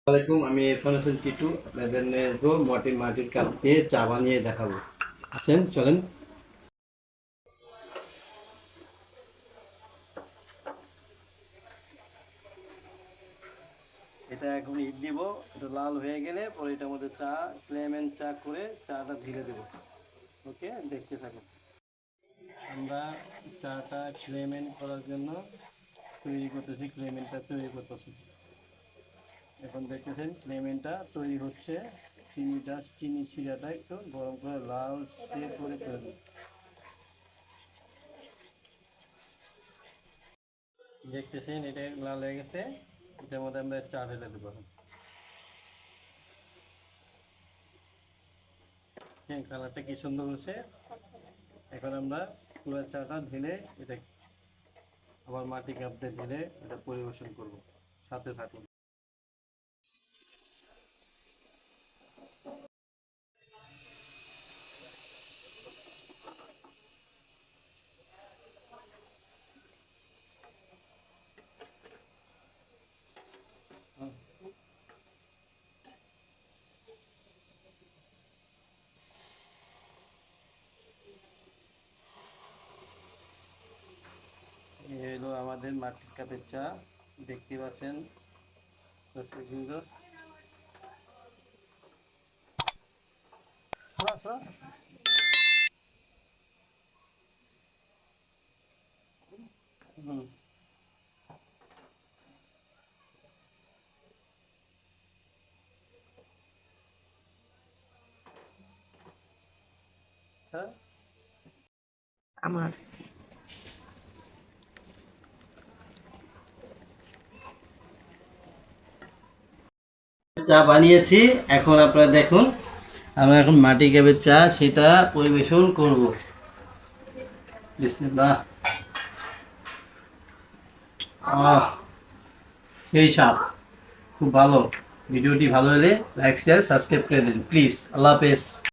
আসসালামাইকুম, আমি ইরফান হোসেন টিটু। আপনাদের নেব মাটির কাপ দিয়ে চা বানিয়ে দেখাবো। আসেন, চলেন। এটা এখন ইট দিব, এটা লাল হয়ে গেলে পরে এটার মধ্যে চা লেমন চা করে চাটা ঢেলে দেব। ওকে, দেখতে থাকুন। আমরা চাটা ক্লেমেন্ট করার জন্য ক্লেমেন্টটা তৈরি করতেছি। এখন দেখতেছেন ক্লেমেন্টটা তৈরি হচ্ছে। চিনি শিরাটা একটু গরম করে লাল সে করে দেব। দেখতেছেন এটা লাল হয়ে গেছে। এটার মধ্যে আমরা চা ঢেলে দেবো। হ্যাঁ, কালারটা কি সুন্দর হচ্ছে। এখন আমরা পুরো চাটা ঢেলে এটা আবার মাটি কাপ দিয়ে ঢেলে এটা পরিবেশন করব। সাথে থাকুন। এই হলো আমাদের মাটির কাপের চা, দেখতে পাচ্ছেন সুন্দর। হুম। হ্যাঁ, আমার চা বানিয়েছি, এখন আপনারা দেখুন। আমরা এখন মাটি কাপের চা সেটা পরিবেশন করব। বিসমিল্লাহ। আহ, সেই স্বাদ, খুব ভালো। ভিডিওটি ভালো হলে লাইক শেয়ার সাবস্ক্রাইব করে দিন প্লিজ। আল্লাহ হাফেজ।